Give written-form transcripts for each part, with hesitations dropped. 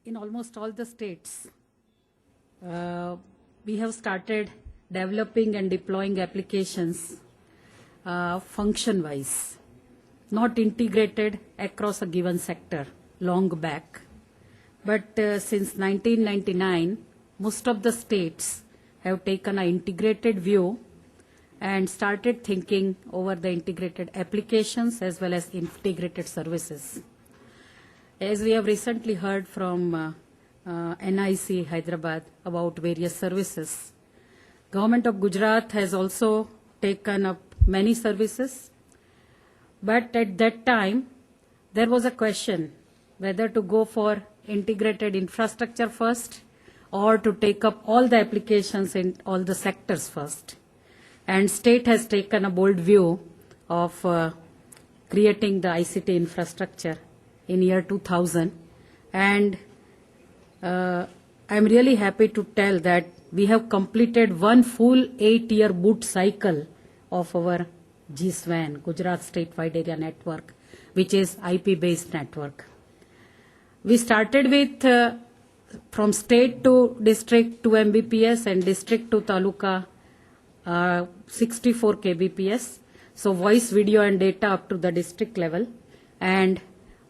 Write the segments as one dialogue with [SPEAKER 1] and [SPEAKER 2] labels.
[SPEAKER 1] in almost all the states, we have started developing and deploying applications function-wise, not integrated across a given sector long back. But since 1999, most of the states have taken an integrated view and started thinking over the integrated applications as well as integrated services. As we have recently heard from NIC Hyderabad about various services, Government of Gujarat has also taken up many services, but at that time there was a question whether to go for integrated infrastructure first or to take up all the applications in all the sectors first. And state has taken a bold view of creating the ICT infrastructure in year 2000. And I'm really happy to tell that we have completed one full 8-year boot cycle of our GSWAN, Gujarat State Wide Area Network, which is IP-based network. We started with from state to district 2 Mbps and district to taluka 64 kbps. So voice, video and data up to the district level, and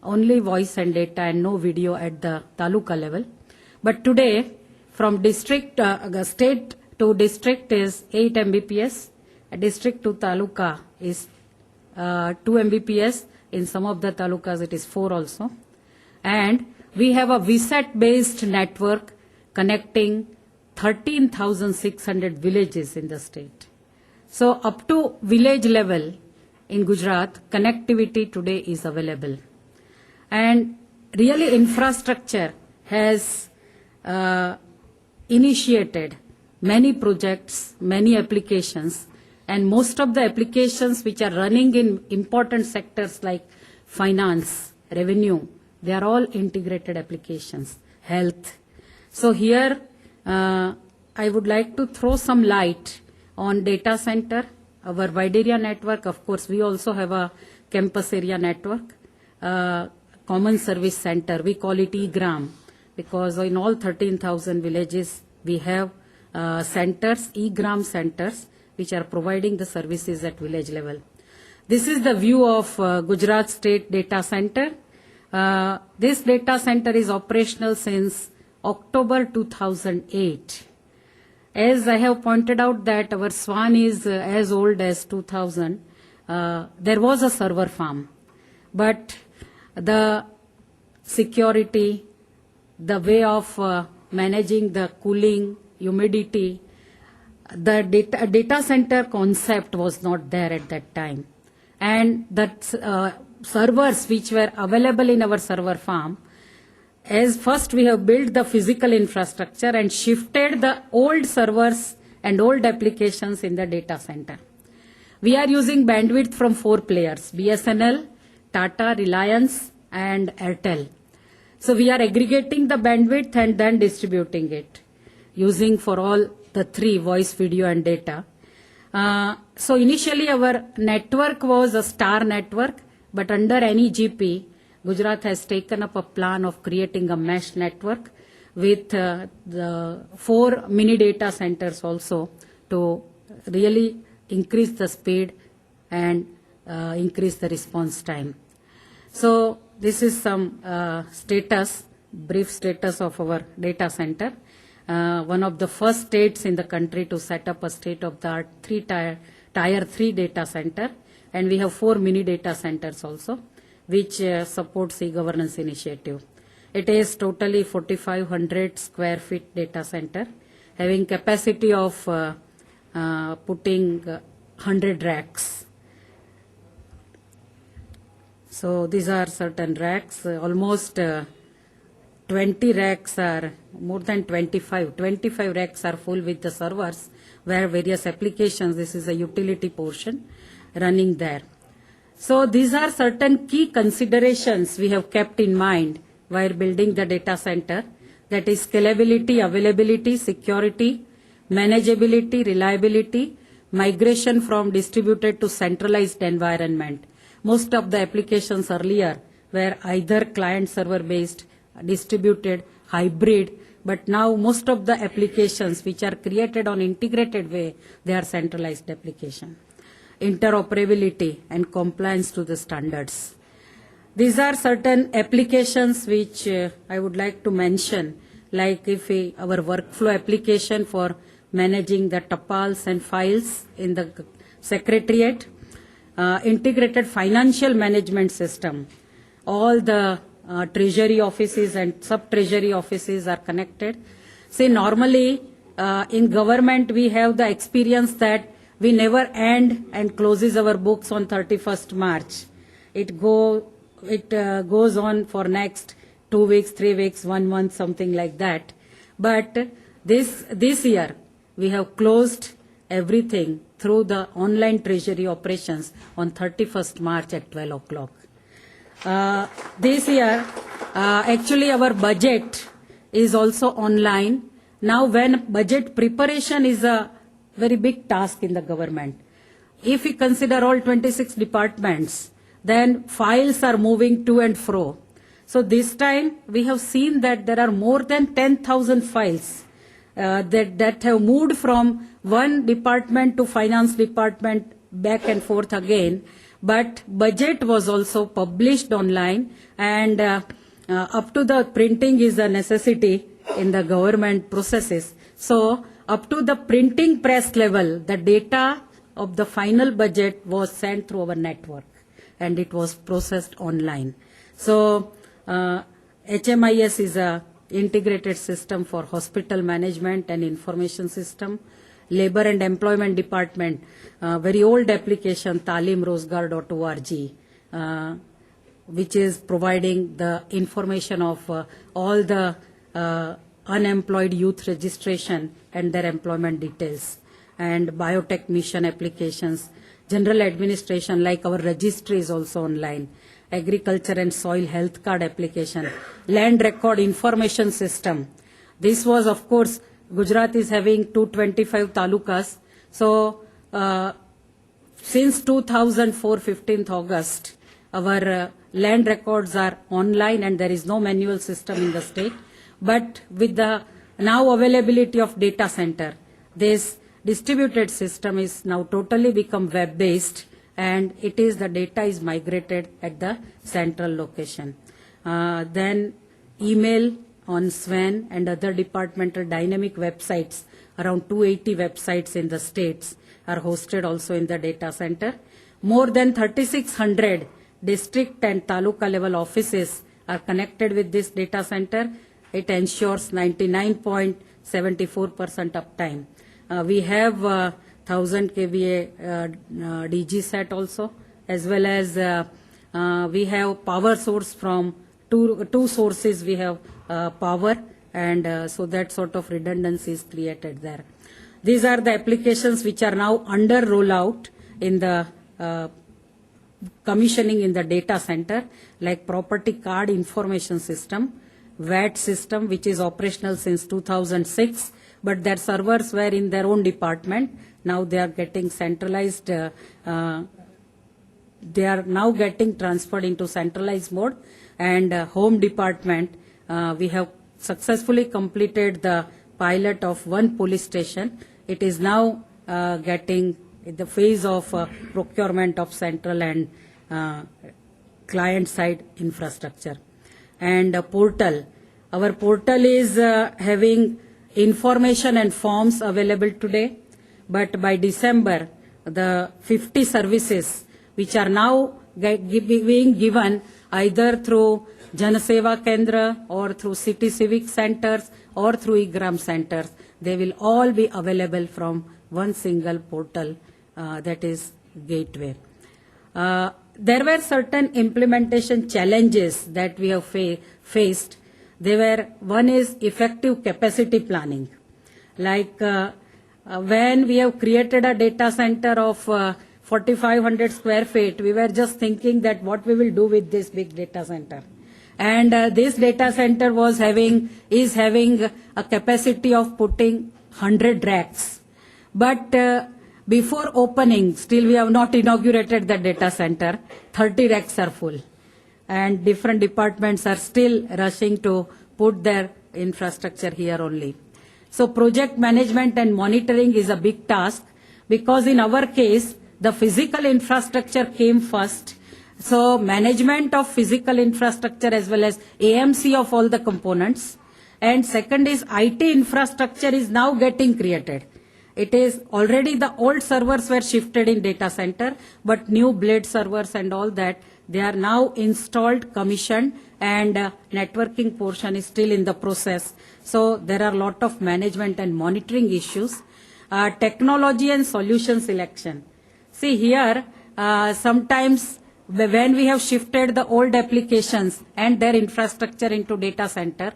[SPEAKER 1] only voice and data and no video at the taluka level. But today, from district, state to district is 8 Mbps, district to taluka is 2 Mbps, in some of the talukas it is 4 also. And we have a VSAT-based network connecting 13,600 villages in the state. So up to village level in Gujarat, connectivity today is available. And really infrastructure has initiated many projects, many applications, and most of the applications which are running in important sectors like finance, revenue, they are all integrated applications, health. So here I would like to throw some light on data center, our wide area network. Of course, we also have a campus area network, common service center. We call it eGram because in all 13,000 villages we have centers, eGram centers, which are providing the services at village level. This is the view of Gujarat State Data Center. This data center is operational since October 2008. As I have pointed out that our SWAN is as old as 2000, there was a server farm, but the security, the way of managing the cooling, humidity, the data center concept was not there at that time. And that servers which were available in our server farm, as first we have built the physical infrastructure and shifted the old servers and old applications in the data center. We are using bandwidth from 4 players, BSNL, Tata, Reliance and Airtel. So we are aggregating the bandwidth and then distributing it using for all the 3, voice, video and data. So initially our network was a star network, but under NEGP, Gujarat has taken up a plan of creating a mesh network with the 4 mini data centers also to really increase the speed and increase the response time. So this is some brief status of our data center. One of the first states in the country to set up a state-of-the-art tier 3 data center, and we have 4 mini data centers also, which supports e-governance initiative. It is totally 4,500 square feet data center, having capacity of putting 100 racks. So these are certain racks, almost 20 racks are, more than 25 racks are full with the servers where various applications, this is a utility portion, running there. So these are certain key considerations we have kept in mind while building the data center, that is scalability, availability, security, manageability, reliability, migration from distributed to centralized environment. Most of the applications earlier were either client server based, distributed hybrid, but now most of the applications which are created on integrated way, they are centralized application. Interoperability and compliance to the standards. These are certain applications which I would like to mention, like if our workflow application for managing the tapals and files in the secretariat, integrated financial management system. All the treasury offices and sub-treasury offices are connected. See, normally in government we have the experience that we never end and closes our books on 31st March. It goes on for next 2 weeks, 3 weeks, 1 month, something like that. But this year we have closed everything through the online treasury operations on 31st March at 12 o'clock. This year, actually our budget is also online. Now when budget preparation is a very big task in the government, if we consider all 26 departments, then files are moving to and fro. So this time we have seen that there are more than 10,000 files that have moved from one department to finance department back and forth again. But budget was also published online, and up to the printing is a necessity in the government processes. So up to the printing press level, the data of the final budget was sent through our network and it was processed online. So HMIS is a integrated system for hospital management and information system. Labor and Employment Department, very old application, talimrozgar.org, which is providing the information of all the unemployed youth registration and their employment details. And biotech mission applications, general administration like our registry is also online. Agriculture and soil health card application, land record information system. This was, of course, Gujarat is having 225 talukas. So since 2004, 15th August, our land records are online and there is no manual system in the state. But with the now availability of data center, this distributed system is now totally become web-based, and it is the data is migrated at the central location. Then email on SWAN and other departmental dynamic websites, around 280 websites in the states are hosted also in the data center. More than 3,600 district and taluka level offices are connected with this data center. It ensures 99.74% uptime. We have 1000 kVA DG set also, as well as we have power source from two sources. We have power, and so that sort of redundancy is created there. These are the applications which are now under rollout in the commissioning in the data center, like property card information system, VAT system, which is operational since 2006, but their servers were in their own department. Now they are getting centralized. They are now getting transferred into centralized mode. And home department, we have successfully completed the pilot of one police station. It is now getting the phase of procurement of central and client side infrastructure. And portal. Our portal is having information and forms available today, but by December, the 50 services which are now being given either through Janaseva Kendra or through city civic centers or through eGram centers, they will all be available from one single portal, that is Gateway. There were certain implementation challenges that we have faced. One is effective capacity planning. Like when we have created a data center of 4,500 square feet, we were just thinking that what we will do with this big data center. And this data center is having a capacity of putting 100 racks. But before opening, still we have not inaugurated the data center, 30 racks are full. And different departments are still rushing to put their infrastructure here only. So project management and monitoring is a big task because in our case, the physical infrastructure came first. So management of physical infrastructure as well as AMC of all the components. And second is IT infrastructure is now getting created. It is already the old servers were shifted in data center, but new blade servers and all that, they are now installed, commissioned, and networking portion is still in the process. So there are a lot of management and monitoring issues. Technology and solution selection. See here, sometimes when we have shifted the old applications and their infrastructure into data center,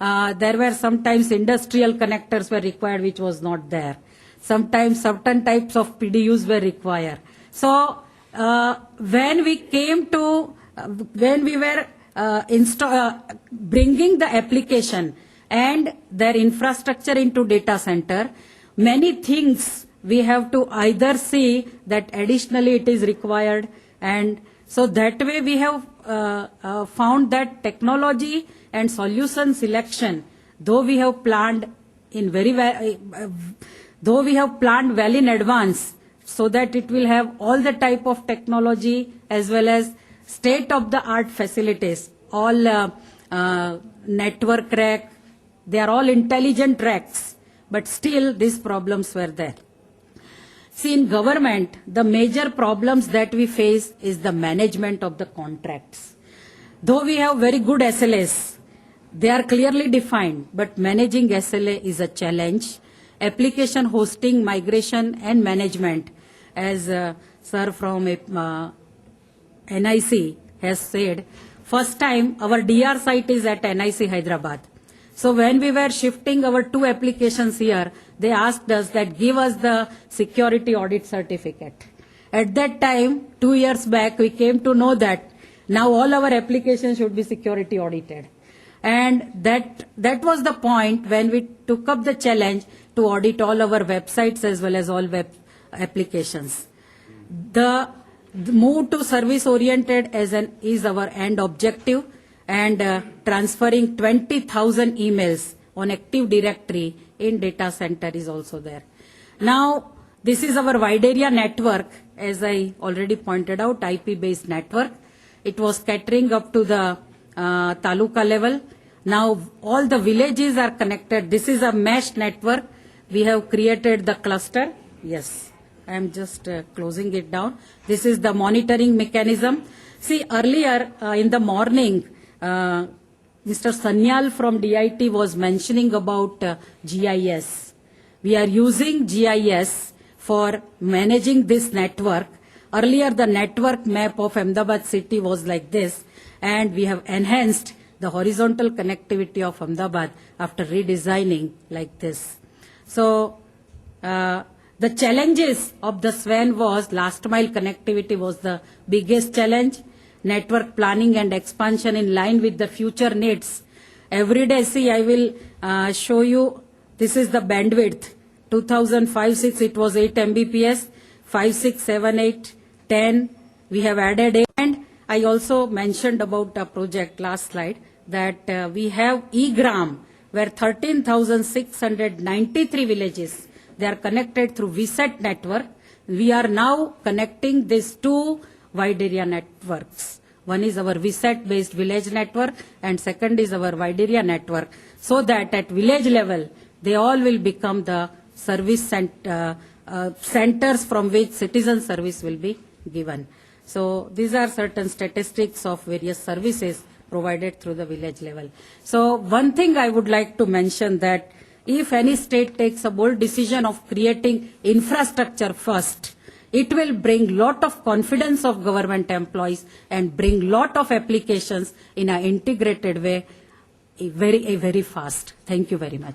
[SPEAKER 1] there were sometimes industrial connectors were required which was not there. Sometimes certain types of PDUs were required. So when we came to, when we were bringing the application and their infrastructure into data center, many things we have to either see that additionally it is required, and so that way we have found that technology and solution selection, though we have planned in though we have planned well in advance, so that it will have all the type of technology as well as state-of-the-art facilities, all network rack, they are all intelligent racks, but still these problems were there. See, in government, the major problems that we face is the management of the contracts. Though we have very good SLAs, they are clearly defined, but managing SLA is a challenge. Application hosting, migration and management, as sir from NIC has said, first time our DR site is at NIC Hyderabad. So when we were shifting our 2 applications here, they asked us that give us the security audit certificate. At that time, 2 years back, we came to know that now all our applications should be security audited. And that was the point when we took up the challenge to audit all our websites as well as all web applications. The move to service oriented is our end objective, and transferring 20,000 emails on Active Directory in data center is also there. Now, this is our wide area network, as I already pointed out, IP-based network. It was catering up to the taluka level. Now, all the villages are connected. This is a mesh network. We have created the cluster. Yes, I am just closing it down. This is the monitoring mechanism. See, earlier in the morning, Mr. Sanyal from DIT was mentioning about GIS. We are using GIS for managing this network. Earlier, the network map of Ahmedabad city was like this, and we have enhanced the horizontal connectivity of Ahmedabad after redesigning like this. So, the challenges of the SWAN was last mile connectivity was the biggest challenge. Network planning and expansion in line with the future needs. Every day, see, I will show you, this is the bandwidth. 2005-06, it was 8 Mbps, 5, 6, 7, 8, 10, we have added 8. And I also mentioned about a project last slide that we have eGram, where 13,693 villages, they are connected through VSAT network. We are now connecting these 2 wide area networks. One is our VSAT based village network and second is our wide area network, so that at village level they all will become the service centers from which citizen service will be given. So these are certain statistics of various services provided through the village level. So one thing I would like to mention that if any state takes a bold decision of creating infrastructure first, it will bring lot of confidence of government employees and bring lot of applications in an integrated way, very fast. Thank you very much.